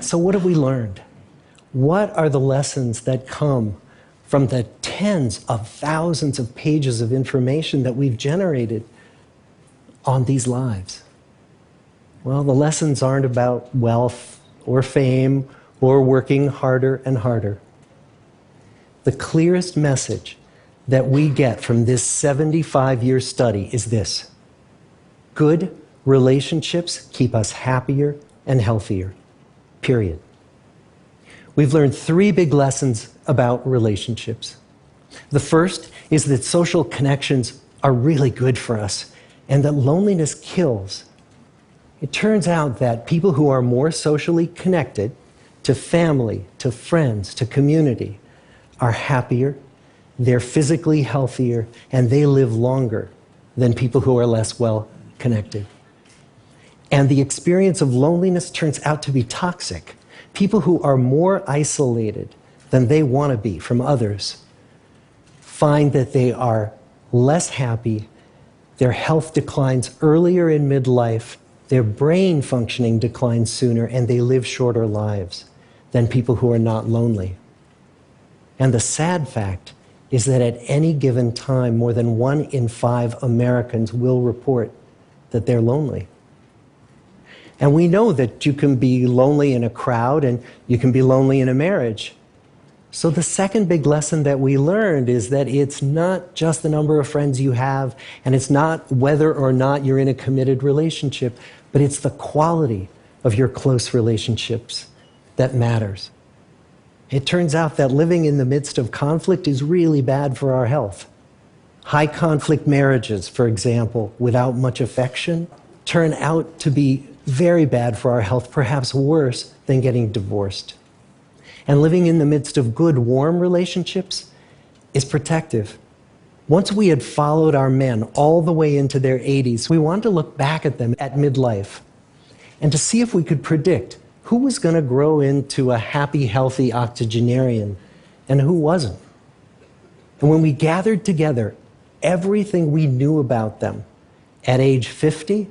So what have we learned? What are the lessons that come from the tens of thousands of pages of information that we've generated on these lives? Well, the lessons aren't about wealth or fame or working harder and harder. The clearest message that we get from this 75-year study is this: good relationships keep us happier and healthier, period. We've learned 3 big lessons about relationships. The first is that social connections are really good for us and that loneliness kills. It turns out that people who are more socially connected to family, to friends, to community are happier, they're physically healthier, and they live longer than people who are less well connected. And the experience of loneliness turns out to be toxic. People who are more isolated than they want to be from others find that they are less happy, their health declines earlier in midlife, their brain functioning declines sooner, and they live shorter lives than people who are not lonely. And the sad fact is that at any given time, more than 1 in 5 Americans will report that they're lonely. And we know that you can be lonely in a crowd and you can be lonely in a marriage. So the second big lesson that we learned is that it's not just the number of friends you have, and it's not whether or not you're in a committed relationship, but it's the quality of your close relationships that matters. It turns out that living in the midst of conflict is really bad for our health. High conflict marriages, for example, without much affection, turn out to be very bad for our health, perhaps worse than getting divorced. And living in the midst of good, warm relationships is protective. Once we had followed our men all the way into their 80s, we wanted to look back at them at midlife and to see if we could predict who was going to grow into a happy, healthy octogenarian and who wasn't. And when we gathered together everything we knew about them at age 50,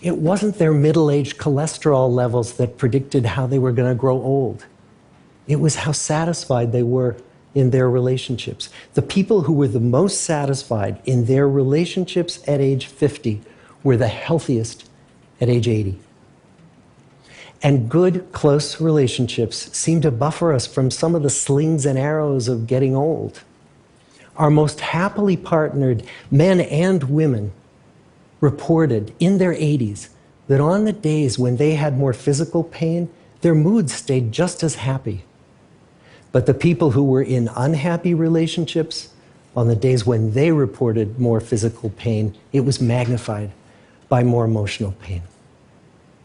it wasn't their middle-aged cholesterol levels that predicted how they were going to grow old. It was how satisfied they were in their relationships. The people who were the most satisfied in their relationships at age 50 were the healthiest at age 80. And good, close relationships seem to buffer us from some of the slings and arrows of getting old. Our most happily partnered men and women reported in their 80s that on the days when they had more physical pain, their moods stayed just as happy. But the people who were in unhappy relationships, on the days when they reported more physical pain, it was magnified by more emotional pain.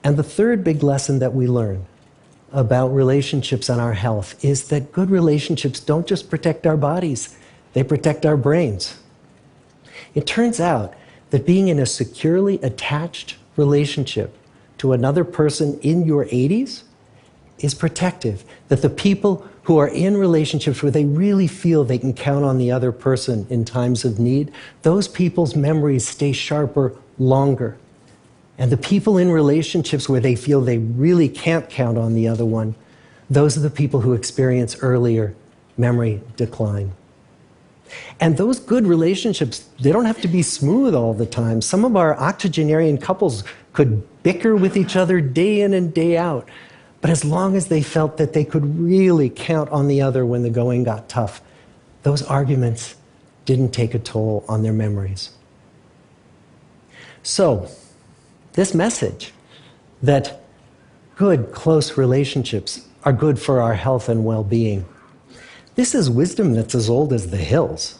And the third big lesson that we learn about relationships and our health is that good relationships don't just protect our bodies, they protect our brains. It turns out that being in a securely attached relationship to another person in your 80s is protective. That the people who are in relationships where they really feel they can count on the other person in times of need, those people's memories stay sharper longer. And the people in relationships where they feel they really can't count on the other one, those are the people who experience earlier memory decline. And those good relationships, they don't have to be smooth all the time. Some of our octogenarian couples could bicker with each other day in and day out. But as long as they felt that they could really count on the other when the going got tough, those arguments didn't take a toll on their memories. So, this message that good, close relationships are good for our health and well-being, this is wisdom that's as old as the hills.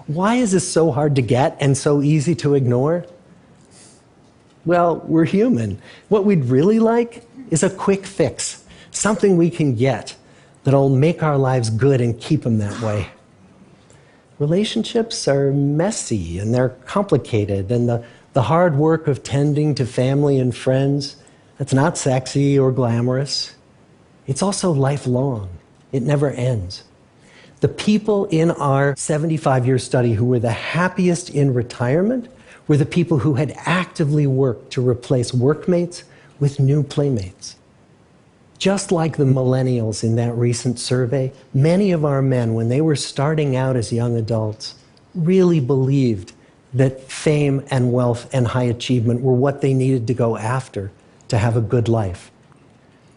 Why is this so hard to get and so easy to ignore? Well, we're human. What we'd really like is a quick fix, something we can get that'll make our lives good and keep them that way. Relationships are messy and they're complicated, and the hard work of tending to family and friends, that's not sexy or glamorous. It's also lifelong. It never ends. The people in our 75-year study who were the happiest in retirement were the people who had actively worked to replace workmates with new playmates. Just like the millennials in that recent survey, many of our men, when they were starting out as young adults, really believed that fame and wealth and high achievement were what they needed to go after to have a good life.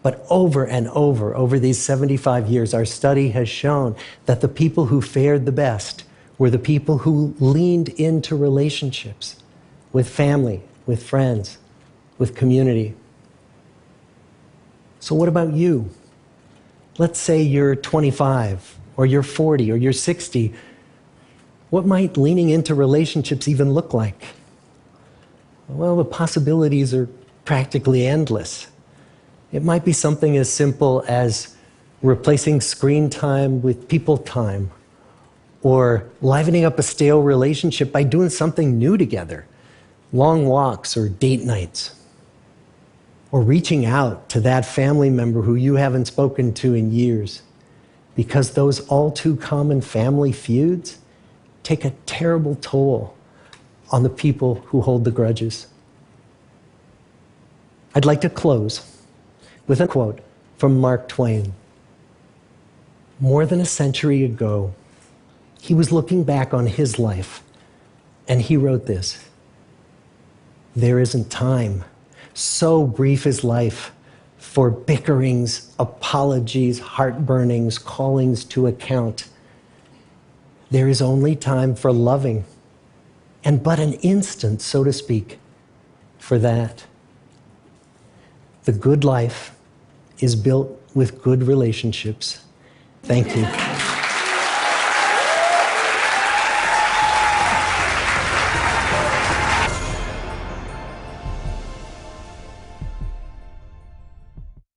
But over and over these 75 years, our study has shown that the people who fared the best were the people who leaned into relationships with family, with friends, with community. So what about you? Let's say you're 25, or you're 40, or you're 60. What might leaning into relationships even look like? Well, the possibilities are practically endless. It might be something as simple as replacing screen time with people time, or livening up a stale relationship by doing something new together, long walks or date nights, or reaching out to that family member who you haven't spoken to in years, because those all too common family feuds take a terrible toll on the people who hold the grudges. I'd like to close with a quote from Mark Twain. More than a century ago, he was looking back on his life, and he wrote this: "There isn't time, so brief is life, for bickerings, apologies, heartburnings, callings to account. There is only time for loving, and but an instant, so to speak, for that." The good life is built with good relationships. Thank you.